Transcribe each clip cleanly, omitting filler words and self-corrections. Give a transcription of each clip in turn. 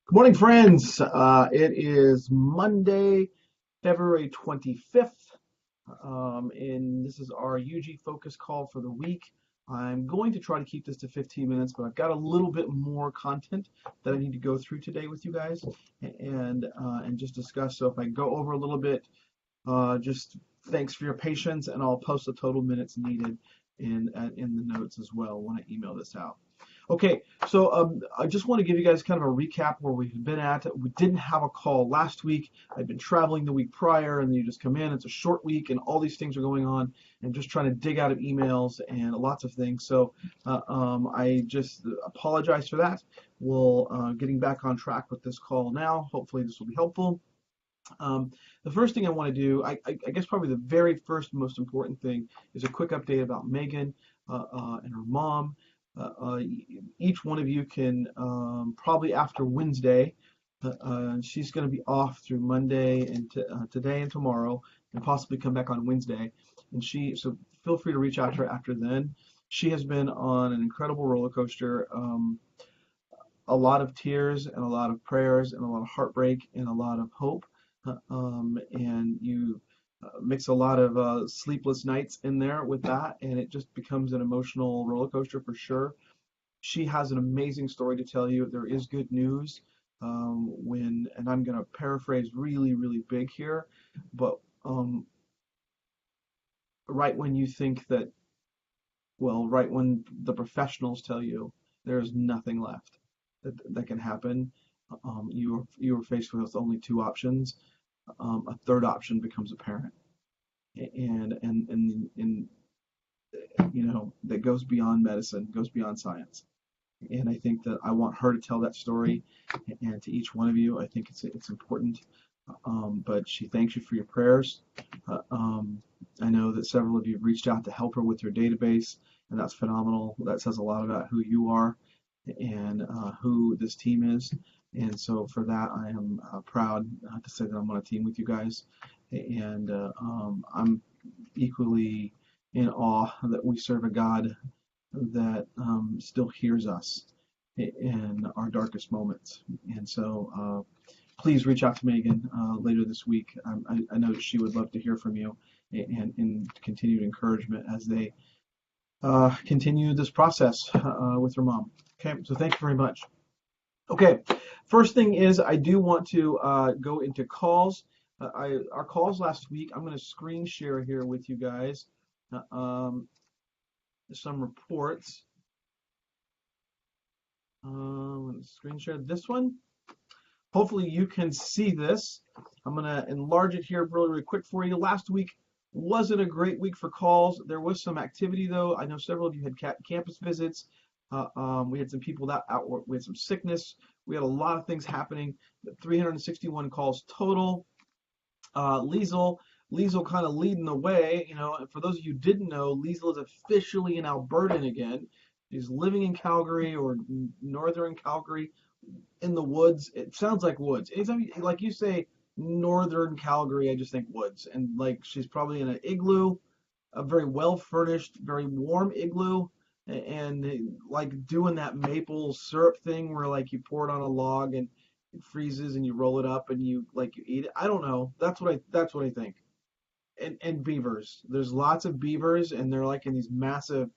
Good morning, friends. It is Monday, February 25th, and this is our UG focus call for the week. I'm going to try to keep this to 15 minutes, but I've got a little bit more content that I need to go through today with you guys and just discuss. So if I go over a little bit, just thanks for your patience, and I'll post the total minutes needed in the notes as well when I email this out. Okay, so I just want to give you guys kind of a recap where we've been at. We didn't have a call last week. I've been traveling the week prior, and then you just come in. It's a short week, and all these things are going on, and just trying to dig out of emails and lots of things. So I just apologize for that. We'll getting back on track with this call now. Hopefully, this will be helpful. The first thing I want to do, I guess probably the very first most important thing is a quick update about Megan and her mom. Uh, uh, each one of you can probably after Wednesday, she's going to be off through Monday and today and tomorrow, and possibly come back on Wednesday. And so feel free to reach out to her after then. She has been on an incredible roller coaster. A lot of tears and a lot of prayers and a lot of heartbreak and a lot of hope. And you mix a lot of sleepless nights in there with that, and it just becomes an emotional roller coaster for sure. She has an amazing story to tell you. There is good news and I'm going to paraphrase really, really big here, but right when you think that, well, right when the professionals tell you there's nothing left that can happen, you are faced with only two options. A third option becomes apparent, and that goes beyond medicine, goes beyond science. And I think that I want her to tell that story, and to each one of you, I think it's important. But she thanks you for your prayers. I know that several of you have reached out to help her with her database, and that's phenomenal. That says a lot about who you are and who this team is. And so for that, I am proud to say that I'm on a team with you guys. And I'm equally in awe that we serve a God that still hears us in our darkest moments. And so please reach out to Megan later this week. I know that she would love to hear from you and continued encouragement as they continue this process with her mom. Okay, so thank you very much. Okay, first thing is I do want to go into calls. Our calls last week, I'm going to screen share here with you guys some reports. Screen share this one. Hopefully you can see this. I'm going to enlarge it here really, really quick for you. Last week wasn't a great week for calls. There was some activity though. I know several of you had campus visits. We had some people that out. We had some sickness. We had a lot of things happening. 361 calls total. Liesl kind of leading the way. For those of you who didn't know, Liesl is officially an Albertan again. She's living in Calgary or northern Calgary in the woods. It sounds like woods. Anytime like you say northern Calgary, I just think woods. And like she's probably in an igloo, a very well furnished, very warm igloo, and like doing that maple syrup thing where like you pour it on a log and it freezes and you roll it up and you eat it. I don't know. That's what I think. And beavers. There's lots of beavers and they're like in these massive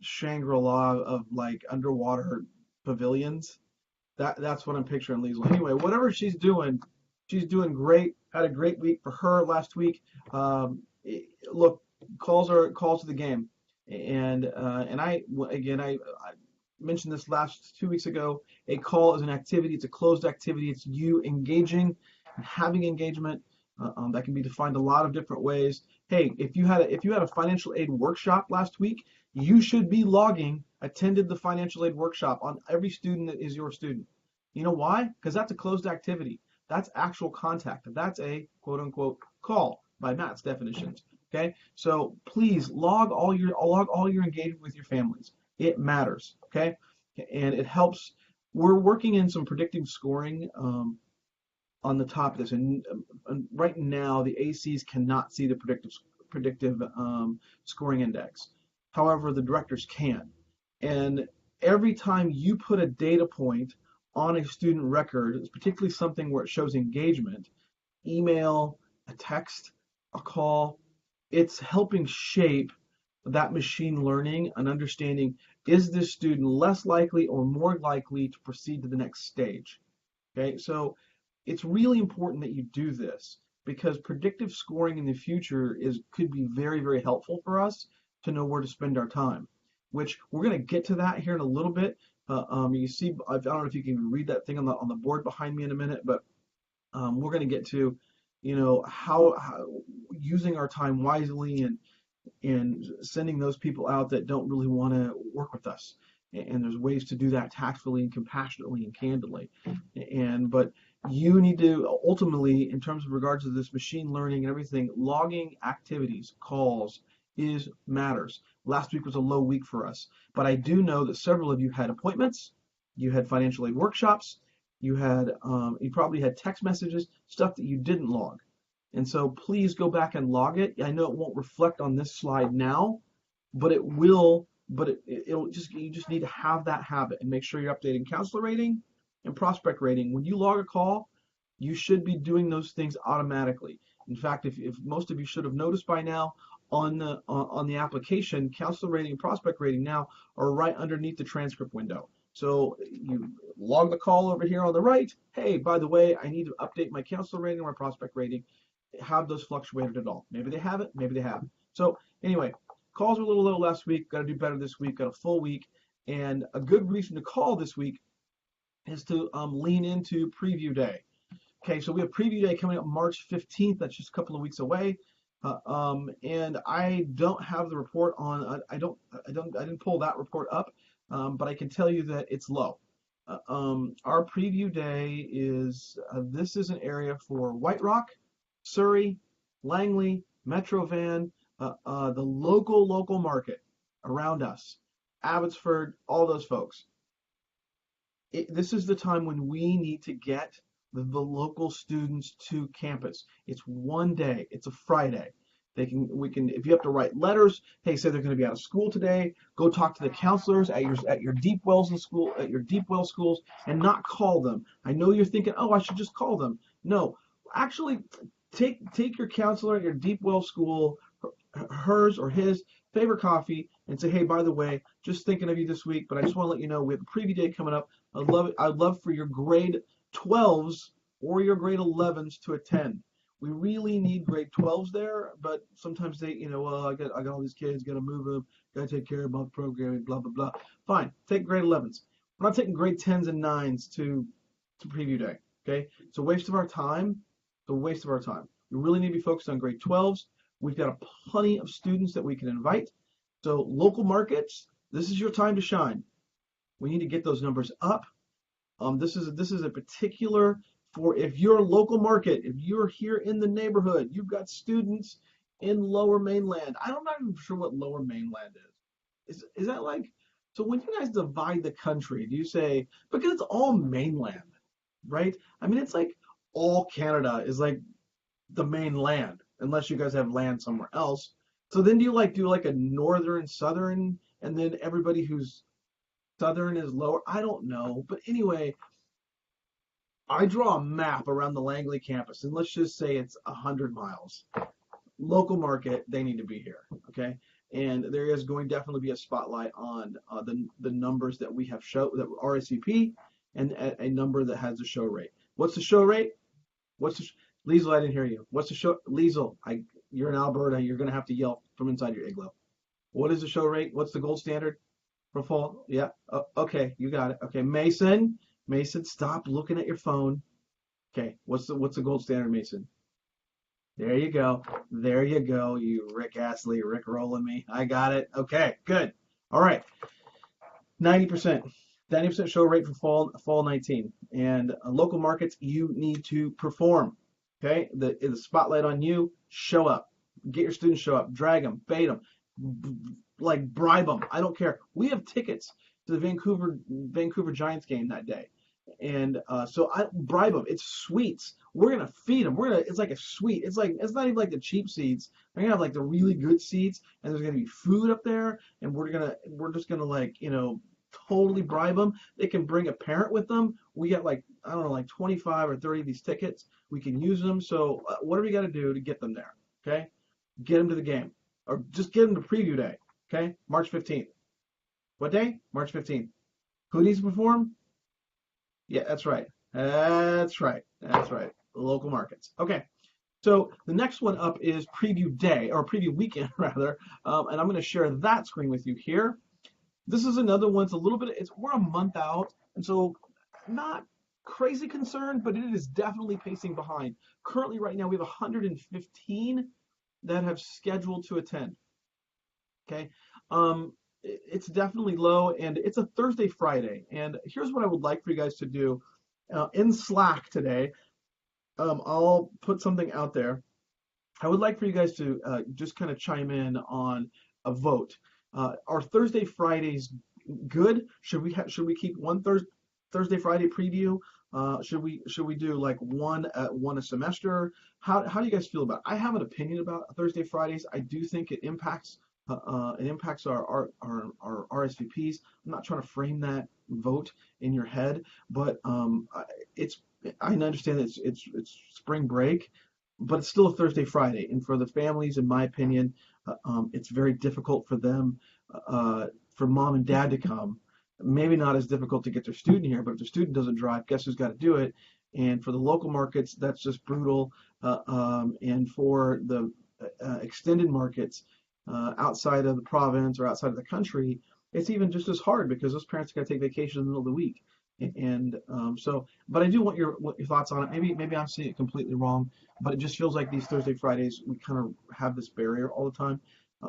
Shangri-La of like underwater pavilions. That's what I'm picturing, Liesl. Anyway, whatever she's doing great. Had a great week for her last week. Look, calls to the game, and I mentioned this last 2 weeks ago. A call is an activity. It's a closed activity. It's you engaging and having engagement. That can be defined a lot of different ways. Hey, if you had a financial aid workshop last week, you should be logging attended the financial aid workshop on every student that is your student. You know why? Because that's a closed activity. That's actual contact. That's a quote unquote call by Matt's definitions. Okay, so please log all your engagement with your families. It matters. Okay, and it helps. We're working in some predictive scoring on the top of this, and right now the ACs cannot see the predictive scoring index. However, the directors can, and every time you put a data point on a student record, particularly something where it shows engagement, email, a text, a call, it's helping shape that machine learning and understanding, is this student less likely or more likely to proceed to the next stage? Okay, so it's really important that you do this because predictive scoring in the future could be very, very helpful for us to know where to spend our time, which we're going to get to that here in a little bit. You see, I don't know if you can read that thing on the board behind me in a minute, but we're going to get to, how using our time wisely and sending those people out that don't really want to work with us. And there's ways to do that tactfully and compassionately and candidly. But you need to ultimately, in terms of regards to this machine learning and everything, logging activities, calls matters. Last week was a low week for us, but I do know that several of you had appointments, you had financial aid workshops, you probably had text messages, stuff that you didn't log. And so please go back and log it. I know it won't reflect on this slide now, but it will. But you just need to have that habit and make sure you're updating counselor rating and prospect rating. When you log a call, you should be doing those things automatically. In fact, if most of you should have noticed by now, on the application, counselor rating and prospect rating now are right underneath the transcript window. So you log the call over here on the right. Hey, by the way, I need to update my counselor rating or my prospect rating. Have those fluctuated at all? Maybe they haven't, maybe they have. So anyway, calls were a little low last week. Got to do better this week. Got a full week. And a good reason to call this week is to lean into preview day. Okay, so we have preview day coming up March 15th. That's just a couple of weeks away. And I don't have the report on. I didn't pull that report up, but I can tell you that it's low. Our preview day is. This is an area for White Rock, Surrey, Langley, Metro Van, the local market around us, Abbotsford, all those folks. This is the time when we need to get the local students to campus. It's one day. It's a Friday. If you have to write letters, hey, say they're going to be out of school today, go talk to the counselors at your Deep Wells school, at your Deep Well schools, and not call them. I know you're thinking, oh, I should just call them. No, actually, take your counselor at your Deep Well school, hers or his favorite coffee, and say, hey, by the way, just thinking of you this week, but I just want to let you know we have a preview day coming up. I'd love for your grade 12s or your grade 11s to attend. We really need grade 12s there, but sometimes they, I got all these kids, got to move them, got to take care of month programming, blah, blah, blah. Fine, take grade 11s. We're not taking grade 10s and 9s to preview day, okay? It's a waste of our time. It's a waste of our time. We really need to be focused on grade 12s. We've got plenty of students that we can invite. So local markets, this is your time to shine. We need to get those numbers up. This is a particular for if you're a local market, if you're here in the neighborhood, you've got students in Lower Mainland. I'm not even sure what Lower Mainland is. Is that like, so when you guys divide the country, do you say, because it's all mainland, right? I mean, it's like all Canada is like the mainland, unless you guys have land somewhere else. So then do you do like a northern, southern, and then everybody who's southern is lower? I don't know. But anyway, I draw a map around the Langley campus, and let's just say it's 100 miles. Local market, they need to be here, okay? And there is going to definitely be a spotlight on the numbers that we have that RSVP and a number that has a show rate. What's the show rate? Liesl, I didn't hear you. What's the show? Liesl, you're in Alberta. You're going to have to yell from inside your igloo. What is the show rate? What's the gold standard for fall? Yeah. Okay, you got it. Okay, Mason, stop looking at your phone. Okay, what's the gold standard, Mason? There you go. You Rick Astley, Rick rolling me. I got it. Okay, good. All right. 90%. 90% show rate for fall 19. And local markets, you need to perform. Okay, the spotlight on you. Show up. Get your students show up. Drag them. Bait them. Bribe them. I don't care. We have tickets to the Vancouver Giants game that day, and so I bribe them. It's sweets. We're gonna feed them. It's like a sweet. It's not even like the cheap seats. We're gonna have like the really good seats, and there's gonna be food up there, and we're just gonna totally bribe them. They can bring a parent with them. We got like, I don't know, like 25 or 30 of these tickets. We can use them. So what do we got to do to get them there? Okay. Get them to the game or just get them to preview day. Okay. March 15th. What day? March 15th. Who needs to perform? Yeah, that's right. That's right. That's right. Local markets. Okay. So the next one up is preview day or preview weekend rather. And I'm going to share that screen with you here. This is another one. It's a little bit, we're a month out. And so not crazy concerned, but it is definitely pacing behind. Currently right now we have 115 that have scheduled to attend. Okay. It's definitely low, and it's a Thursday, Friday. And here's what I would like for you guys to do in Slack today. I'll put something out there. I would like for you guys to just kind of chime in on a vote. Are Thursday, Fridays good? Should we keep one Thursday, Friday preview? Should we do like one a semester? How do you guys feel about it? I have an opinion about Thursday, Fridays. I do think it impacts our RSVPs. I'm not trying to frame that vote in your head, but I understand that it's spring break, but it's still a Thursday, Friday, and for the families, in my opinion, it's very difficult for them, for mom and dad to come. Maybe not as difficult to get their student here, but if the student doesn't drive, guess who's got to do it? And for the local markets, that's just brutal. And for the extended markets outside of the province or outside of the country, it's even just as hard because those parents got to take vacation in the middle of the week. And but I do want your thoughts on it. Maybe I'm seeing it completely wrong, but it just feels like these Thursday, Fridays, we kind of have this barrier all the time.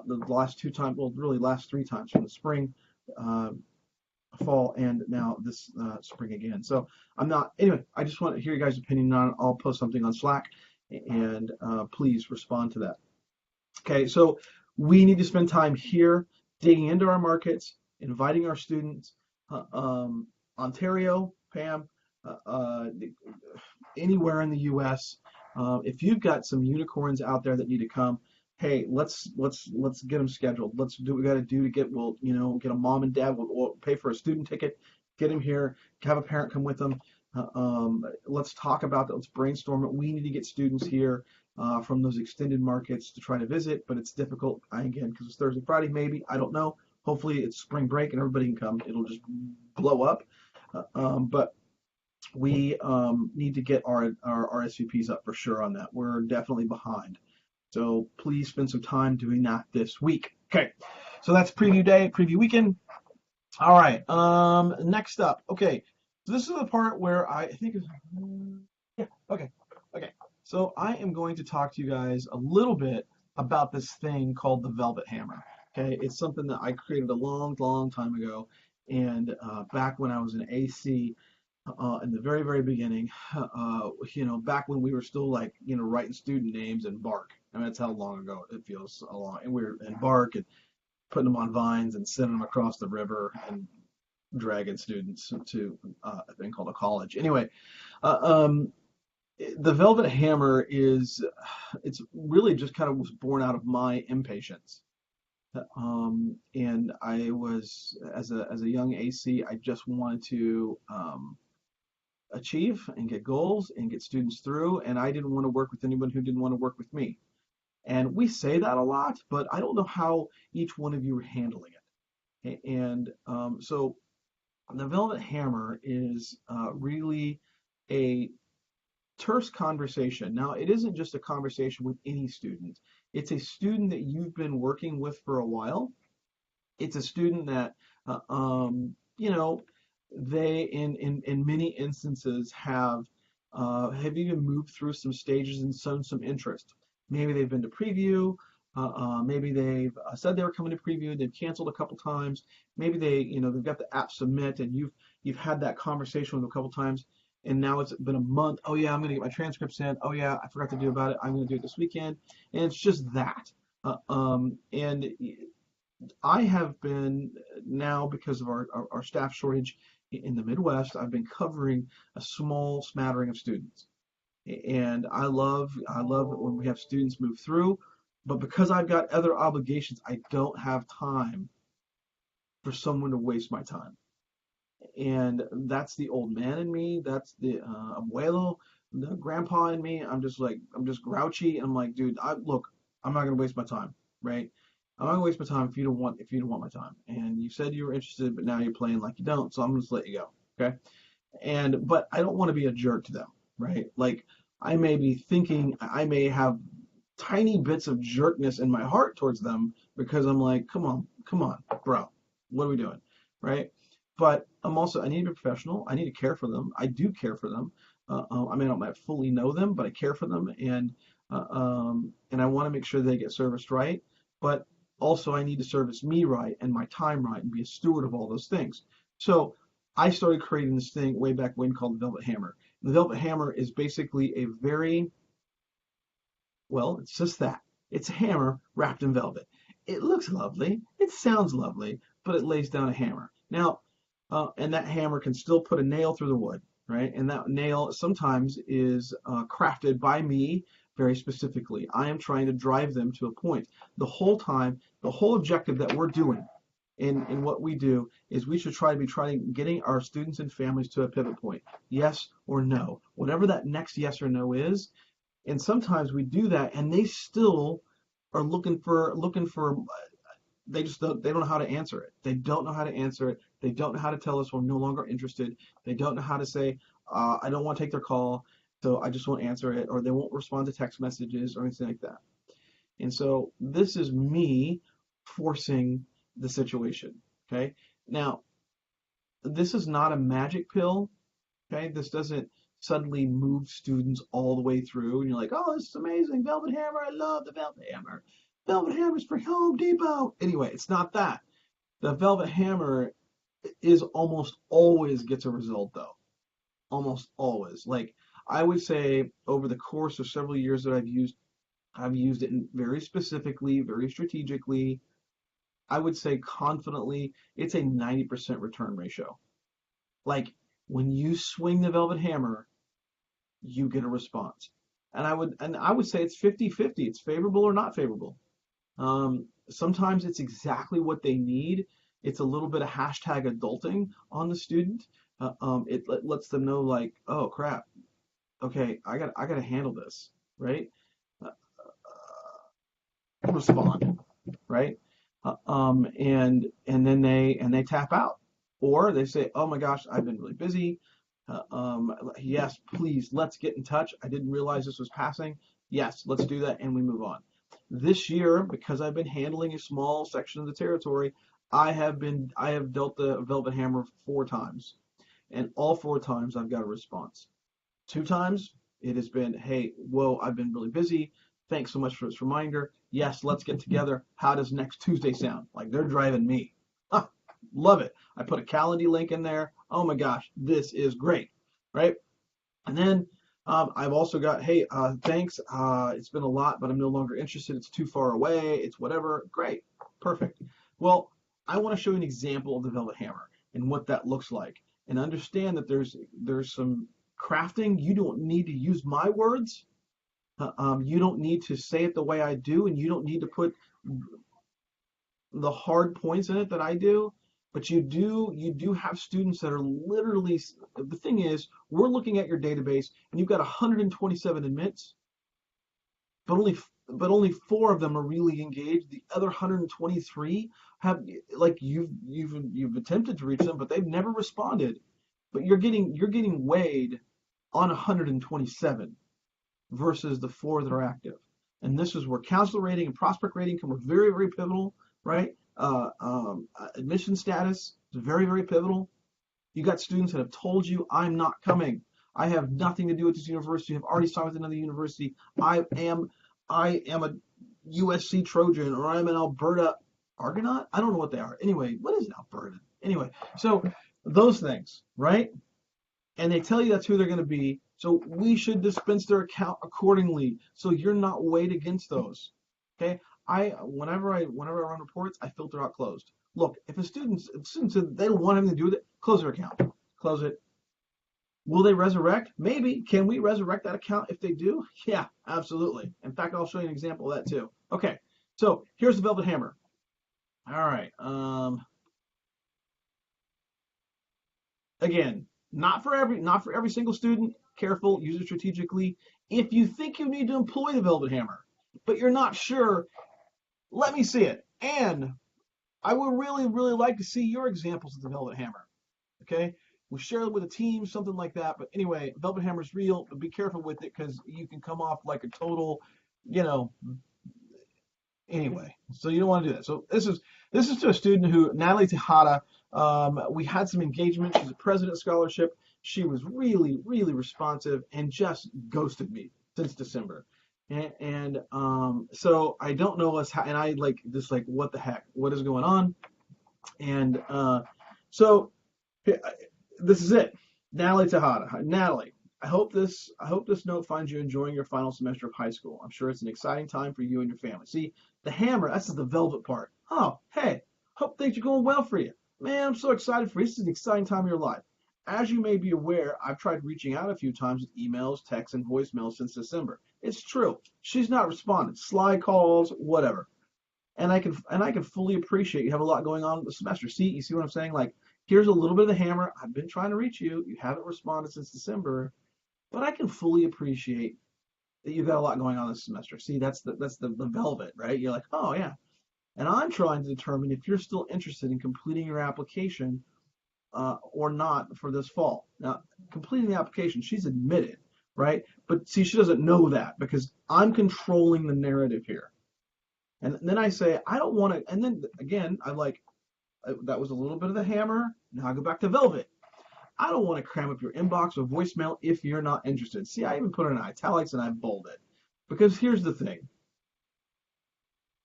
The last two times, well, really last three times from the spring, fall, and now this spring again. So anyway, I just want to hear your guys' opinion on it. I'll post something on Slack, and please respond to that. Okay, so we need to spend time here digging into our markets, inviting our students. Ontario, Pam, anywhere in the U.S. If you've got some unicorns out there that need to come, hey, let's get them scheduled. Let's do what we got to do to get a mom and dad. We'll pay for a student ticket, get them here, have a parent come with them. Let's talk about that. Let's brainstorm it. We need to get students here from those extended markets to try to visit, but it's difficult again because it's Thursday, Friday. Maybe I don't know. Hopefully it's spring break and everybody can come. It'll just blow up. But we need to get our RSVPs up for sure on that. We're definitely behind. So please spend some time doing that this week. Okay, so that's preview day, preview weekend. All right, next up. Okay, so this is the part where I think, yeah, okay. So I am going to talk to you guys a little bit about this thing called the Velvet Hammer. Okay, it's something that I created a long time ago. And back when I was in AC, in the very, very beginning, back when we were still like, writing student names in Bark. I mean, that's how long ago it feels a long. And we were in Bark and putting them on vines and sending them across the river and dragging students to a thing called a college. Anyway, the Velvet Hammer it's really just kind of was born out of my impatience. And I was, as a young AC, I just wanted to achieve and get goals and get students through, and I didn't want to work with anyone who didn't want to work with me. And we say that a lot, but I don't know how each one of you are handling it. And so the Velvet Hammer is really a terse conversation. Now, it isn't just a conversation with any student. It's a student that you've been working with for a while. It's a student that, they in many instances have even moved through some stages and shown some interest. Maybe they've been to preview. Maybe they've said they were coming to preview. They've canceled a couple times. Maybe they've got the app submit, and you've had that conversation with them a couple times. And now it's been a month. Oh yeah, I'm going to get my transcripts in. Oh yeah, I forgot to do about it. I'm going to do it this weekend. And it's just that. And I have been now, because of our staff shortage in the Midwest, I've been covering a small smattering of students. And I love when we have students move through, but because I've got other obligations, I don't have time for someone to waste my time. And that's the old man in me. That's the abuelo, the grandpa in me. I'm just grouchy. I'm like, dude, look, I'm not gonna waste my time, right? I'm not gonna waste my time if you don't want my time. And you said you were interested, but now you're playing like you don't, so I'm gonna just let you go, okay? But I don't want to be a jerk to them, right? Like I may be thinking, I may have tiny bits of jerkness in my heart towards them because I'm like, come on, bro, what are we doing, right? But I need to be professional. I need to care for them. I do care for them. I may not fully know them, but I care for them, and I want to make sure they get serviced right. But also, I need to service me right and my time right and be a steward of all those things. So I started creating this thing way back when called the Velvet Hammer. The Velvet Hammer is basically a very well, it's just that. It's a hammer wrapped in velvet. It looks lovely, it sounds lovely, but it lays down a hammer. Now, and that hammer can still put a nail through the wood, right? And that nail sometimes is crafted by me very specifically. I am trying to drive them to a point. The whole time, the whole objective that we're doing in what we do is we should try to be trying getting our students and families to a pivot point. Yes or no. Whatever that next yes or no is, and sometimes we do that and they still are looking for they don't know how to answer it. They don't know how to answer it. They don't know how to tell us we're no longer interested. They don't know how to say I don't want to take their call, so I just won't answer it, or they won't respond to text messages or anything like that. And so this is me forcing the situation. Okay, now this is not a magic pill. Okay, this doesn't suddenly move students all the way through, and you're like, oh, this is amazing, Velvet Hammer, I love the Velvet Hammer. Velvet Hammer's for Home Depot. Anyway, it's not that. The Velvet Hammer is almost always gets a result though. Almost always. Like I would say over the course of several years that I've used it very specifically, very strategically. I would say confidently it's a 90% return ratio. Like when you swing the Velvet Hammer, you get a response. And I would say it's 50-50. It's favorable or not favorable. Sometimes it's exactly what they need. It's a little bit of hashtag adulting on the student. It lets them know like, oh crap, okay, I got to handle this, right? Uh, Respond, right? And then they tap out, or they say, oh my gosh, I've been really busy. Yes, please, let's get in touch. I didn't realize this was passing. Yes, let's do that, and we move on. This year, because I've been handling a small section of the territory, I have dealt the Velvet Hammer 4 times, and all 4 times I've got a response. 2 times it has been, hey, whoa, I've been really busy. Thanks so much for this reminder. Yes, let's get together. How does next Tuesday sound? Like they're driving me. Love it. I put a Calendly link in there. Oh my gosh, this is great, right? And then I've also got, hey, thanks. It's been a lot, but I'm no longer interested. It's too far away. It's whatever. Great, perfect. Well, I want to show you an example of the Velvet Hammer and what that looks like, and understand that there's some crafting. You don't need to use my words. You don't need to say it the way I do, and you don't need to put the hard points in it that I do. But you do have students that are literally, the thing is, we're looking at your database and you've got 127 admits, but only 4 of them are really engaged. The other 123 have, like, you've attempted to reach them, but they've never responded. But you're getting weighed on 127 versus the 4 that are active. And this is where counselor rating and prospect rating come very, very pivotal, right? Admission status is very, very pivotal. You got students that have told you, I'm not coming. I have nothing to do with this university. I've already signed with another university. I am a USC Trojan, or I'm an Alberta Argonaut. I don't know what they are. Anyway, what is an Alberta? Anyway, so those things, right? And they tell you that's who they're going to be. So we should dispense their account accordingly, so you're not weighed against those. Okay. Whenever I run reports, I filter out closed. Look, if a student said they don't want anything to do with it, close their account. Close it. Will they resurrect? Maybe. Can we resurrect that account if they do? Yeah, absolutely. In fact, I'll show you an example of that too. Okay, so here's the Velvet Hammer. All right. Again, not for every single student. Careful, use it strategically. If you think you need to employ the Velvet Hammer, but you're not sure, let me see it. And I would really, really like to see your examples of the Velvet Hammer. Okay? We'll share it with a team, something like that. But anyway, Velvet Hammer is real, but be careful with it because you can come off like a total, you know, anyway. So you don't want to do that. So this is to a student who, Natalie Tejada, we had some engagement. She's a president scholarship. She was really, really responsive and just ghosted me since December. So I don't know and I like just like, what the heck, what is going on? And so this is it. Natalie Tejada. Natalie, I hope this note finds you enjoying your final semester of high school. I'm sure it's an exciting time for you and your family. See, the hammer, that's the velvet part. Oh, hey, hope things are going well for you. Man, I'm so excited for you. This is an exciting time of your life. As you may be aware, I've tried reaching out a few times with emails, texts, and voicemails since December. It's true. She's not responded. Slide calls, whatever. And I can fully appreciate you have a lot going on with the semester. You see what I'm saying? Like, here's a little bit of the hammer. I've been trying to reach you. You haven't responded since December, but I can fully appreciate that you've got a lot going on this semester. See, that's the velvet, right? You're like, oh yeah. And I'm trying to determine if you're still interested in completing your application or not for this fall. Now, completing the application, she's admitted, right? But see, she doesn't know that because I'm controlling the narrative here. And then I say, I don't want to, and then again, that was a little bit of the hammer. Now I go back to velvet. I don't want to cram up your inbox with voicemail if you're not interested. See, I even put it in italics and I bold it. Because here's the thing.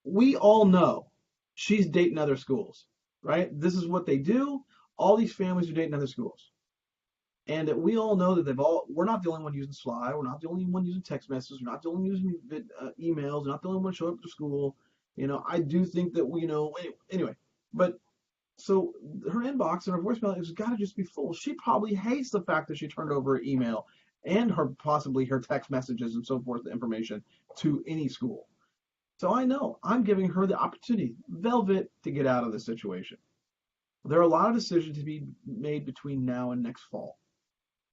We all know she's dating other schools, right? This is what they do. All these families are dating other schools. And we all know that we're not the only one using Sly. We're not the only one using text messages. We're not the only one using emails. We're not the only one showing up to school. I do think that anyway, but so her inbox and her voicemail has got to just be full. She probably hates the fact that she turned over her email and possibly her text messages and so forth, the information to any school. So I know I'm giving her the opportunity, velvet, to get out of the situation. There are a lot of decisions to be made between now and next fall.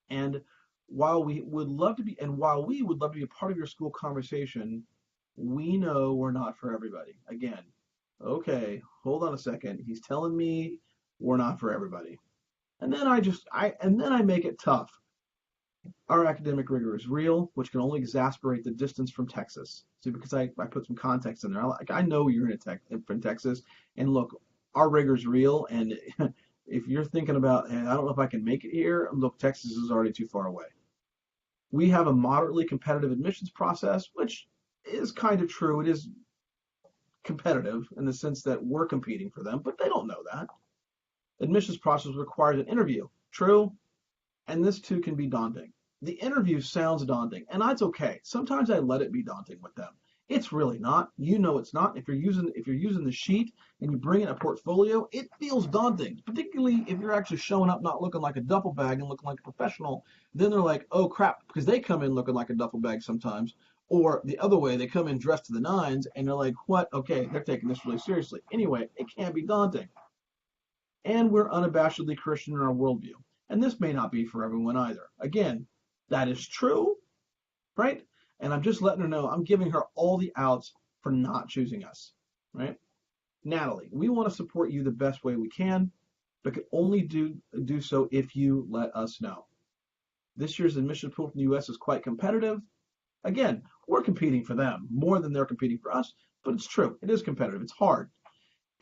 And while we would love to be a part of your school conversation, we know we're not for everybody. Again, okay, hold on a second. He's telling me we're not for everybody. And then I make it tough. Our academic rigor is real, which can only exasperate the distance from Texas. See, because I put some context in there. I know you're from Texas, and look, our rigor is real. And if you're thinking about, I don't know if I can make it here, look, Texas is already too far away. We have a moderately competitive admissions process, which is kind of true. It is competitive in the sense that we're competing for them, but they don't know that. Admissions process requires an interview. True. And this too can be daunting. The interview sounds daunting, and that's okay. Sometimes I let it be daunting with them. It's really not. It's not. If you're using the sheet and you bring in a portfolio, it feels daunting, particularly if you're actually showing up not looking like a duffel bag and looking like a professional. Then they're like, oh crap, because they come in looking like a duffel bag sometimes. Or the other way, they come in dressed to the nines and they're like, what? Okay, they're taking this really seriously. Anyway, it can be daunting. And we're unabashedly Christian in our worldview. And this may not be for everyone either. Again, that is true, right? And I'm just letting her know I'm giving her all the outs for not choosing us, right? Natalie, we want to support you the best way we can, but can only do so if you let us know. This year's admission pool from the U.S. is quite competitive. Again, we're competing for them more than they're competing for us, but it's true. It is competitive. It's hard.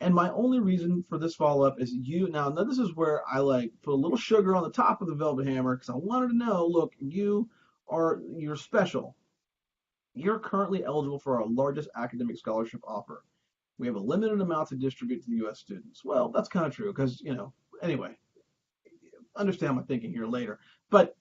And my only reason for this follow-up is now this is where I put a little sugar on the top of the velvet hammer because I wanted to know, look, you're special. You're currently eligible for our largest academic scholarship offer. We have a limited amount to distribute to the U.S. students. Well, that's kind of true because, anyway, understand my thinking here later. But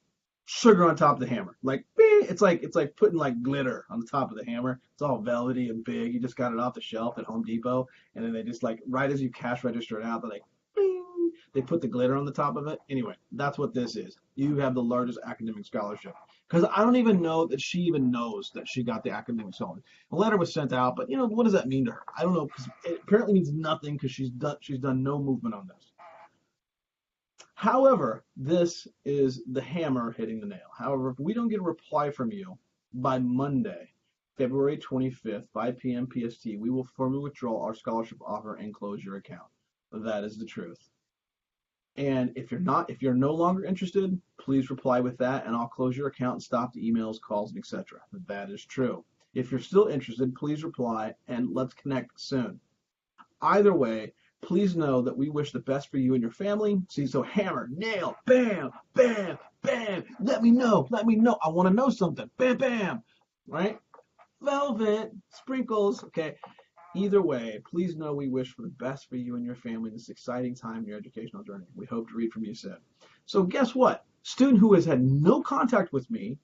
sugar on top of the hammer. It's like putting glitter on the top of the hammer. It's all velvety and big. You just got it off the shelf at Home Depot, and then they just right as you cash register it out, they're like, bing, they put the glitter on the top of it. Anyway, that's what this is. You have the largest academic scholarship. Because I don't even know that she even knows that she got the academic scholarship. A letter was sent out, but what does that mean to her? I don't know, because it apparently means nothing because she's done no movement on this. However, this is the hammer hitting the nail. However, if we don't get a reply from you by Monday, February 25th, 5 p.m. PST, we will formally withdraw our scholarship offer and close your account. That is the truth. And if you're no longer interested, please reply with that, and I'll close your account and stop the emails, calls, and etc. That is true. If you're still interested, please reply, and let's connect soon. Either way, please know that we wish the best for you and your family. See, so hammer, nail, bam, bam, bam. Let me know. I want to know something. Bam, bam. Right? Velvet, sprinkles. Okay. Either way, please know we wish for the best for you and your family this exciting time in your educational journey. We hope to read from you soon. So guess what? Student who has had no contact with me,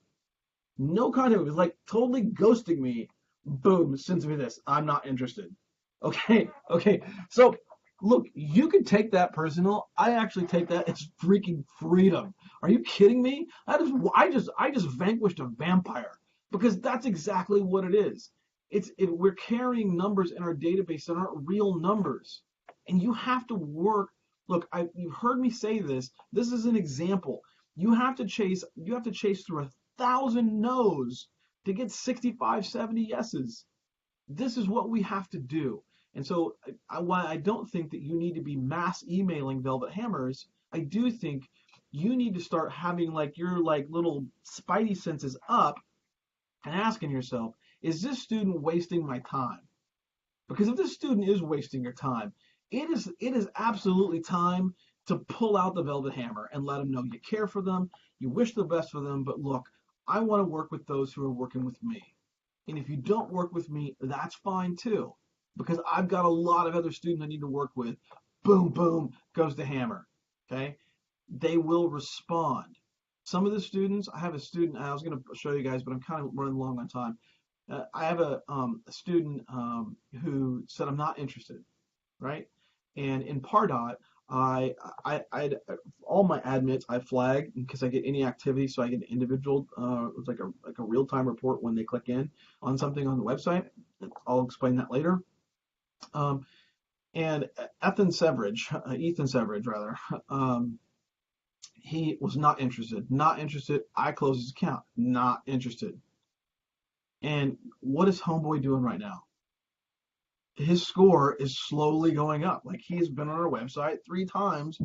like totally ghosting me, boom, sends me this. I'm not interested. Okay. So look, you can take that personal. I actually take that as freaking freedom. Are you kidding me? I just vanquished a vampire, because that's exactly what it is. We're carrying numbers in our database that aren't real numbers, and you have to work. Look, you've heard me say this. This is an example. You have to chase through 1,000 no's to get 65, 70 yeses. This is what we have to do. And so while I don't think that you need to be mass emailing Velvet Hammers, I do think you need to start having your little spidey senses up and asking yourself, is this student wasting my time? Because if this student is wasting your time, it is absolutely time to pull out the Velvet Hammer and let them know you care for them, you wish the best for them, but look, I want to work with those who are working with me. And if you don't work with me, that's fine too, because I've got a lot of other students I need to work with. Boom, boom, goes the hammer. Okay? They will respond. Some of the students, I have a student, I was going to show you guys, but I'm kind of running long on time. I have a student who said, I'm not interested, right? And in Pardot, I all my admits I flag because I get any activity, so I get an individual, it's like a real-time report when they click in on something on the website. I'll explain that later. And Ethan Severidge rather, he was not interested. I closed his account, not interested. And what is Homeboy doing right now? His score is slowly going up. Like, he's been on our website three times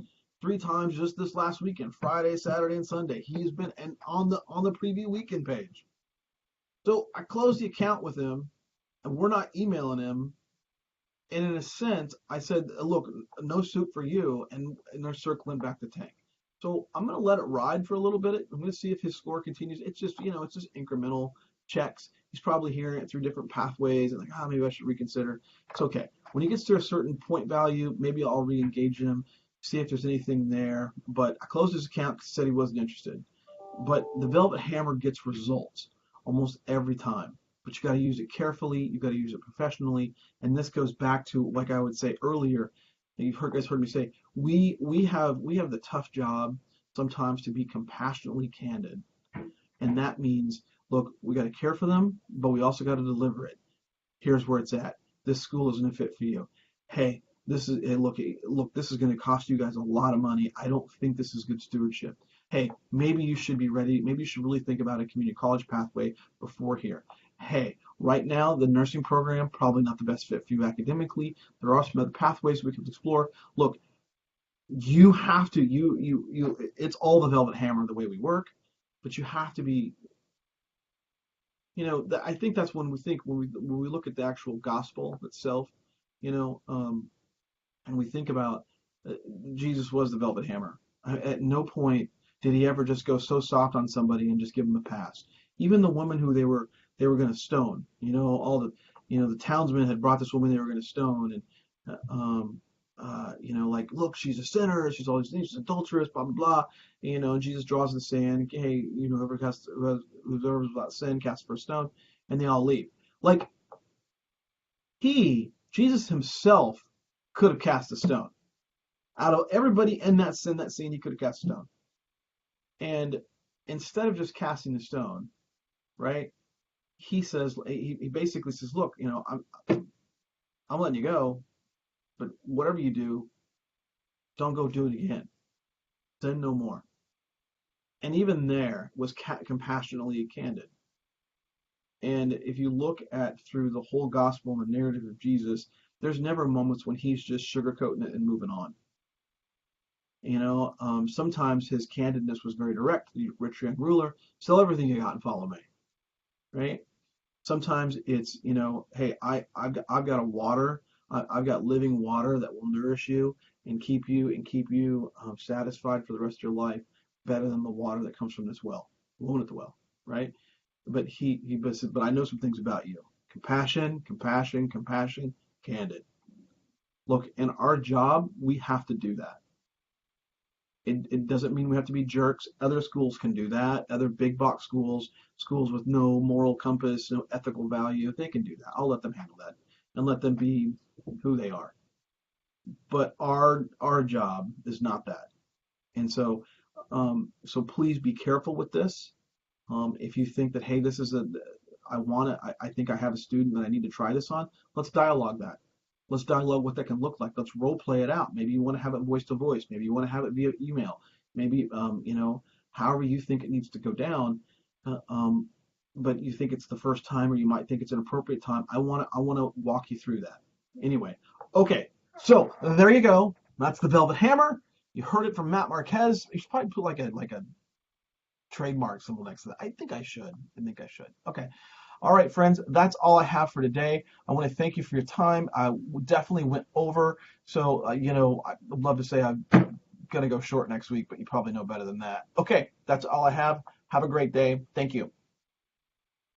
just this last weekend, Friday, Saturday, and Sunday. He's been on the preview weekend page. So I closed the account with him, and we're not emailing him. And in a sense, I said, look, no soup for you, and they're circling back the tank. So I'm going to let it ride for a little bit. I'm going to see if his score continues. It's just incremental checks. He's probably hearing it through different pathways and maybe I should reconsider. It's okay. When he gets to a certain point value, maybe I'll re-engage him, see if there's anything there. But I closed his account because he said he wasn't interested. But the Velvet Hammer gets results almost every time. But you got to use it carefully. You got to use it professionally. And this goes back to, like I would say earlier, you guys heard me say, we have the tough job sometimes to be compassionately candid. And that means, look, we got to care for them, but we also got to deliver it. Here's where it's at. This school isn't a fit for you. Hey, this is look, this is going to cost you guys a lot of money. I don't think this is good stewardship. Hey, maybe you should be ready. Maybe you should really think about a community college pathway before here. Hey, right now, the nursing program, probably not the best fit for you academically. There are some other pathways we can explore. Look, you have to, it's all the Velvet Hammer the way we work, but you have to be, I think that's when we look at the actual gospel itself, and we think about Jesus was the Velvet Hammer. At no point did he ever just go so soft on somebody and just give them a pass. Even the woman who they were going to stone, the townsmen had brought this woman they were going to stone, and look, she's a sinner, she's all these things, she's adulterous, blah blah blah, and Jesus draws the sand, hey, whoever's without sin cast the first stone, and they all leave. Like, Jesus himself could have cast a stone. Out of everybody in that scene, he could have cast a stone. And instead of just casting the stone, right, he basically says, look, I'm letting you go, but whatever you do, don't go do it again. Sin no more. And even there was compassionately candid. And if you look at through the whole gospel and the narrative of Jesus, there's never moments when he's just sugarcoating it and moving on. Sometimes his candidness was very direct. The rich young ruler, sell everything you got and follow me, right? Sometimes it's, hey, I've got a water, I've got living water that will nourish you and keep you satisfied for the rest of your life, better than the water that comes from this well, the woman at the well, right? But he said, but I know some things about you. Compassion, compassion, compassion, candid. Look, in our job, we have to do that. It doesn't mean we have to be jerks. Other schools can do that. Other big box schools with no moral compass, no ethical value, they can do that. I'll let them handle that and let them be who they are. But our job is not that. And so please be careful with this. If you think that, hey, this is I think I have a student that I need to try this on, let's dialogue that. Let's dialogue what that can look like. Let's role play it out. Maybe you want to have it voice to voice. Maybe you want to have it via email. Maybe, however you think it needs to go down. But you think it's the first time, or you might think it's an appropriate time. I want to walk you through that. Anyway, okay. So there you go. That's the Velvet Hammer. You heard it from Matt Marquez. You should probably put like a trademark symbol next to that. I think I should. Okay. All right, friends, that's all I have for today. I want to thank you for your time. I definitely went over. So, I'd love to say I'm going to go short next week, but you probably know better than that. Okay, that's all I have. Have a great day. Thank you.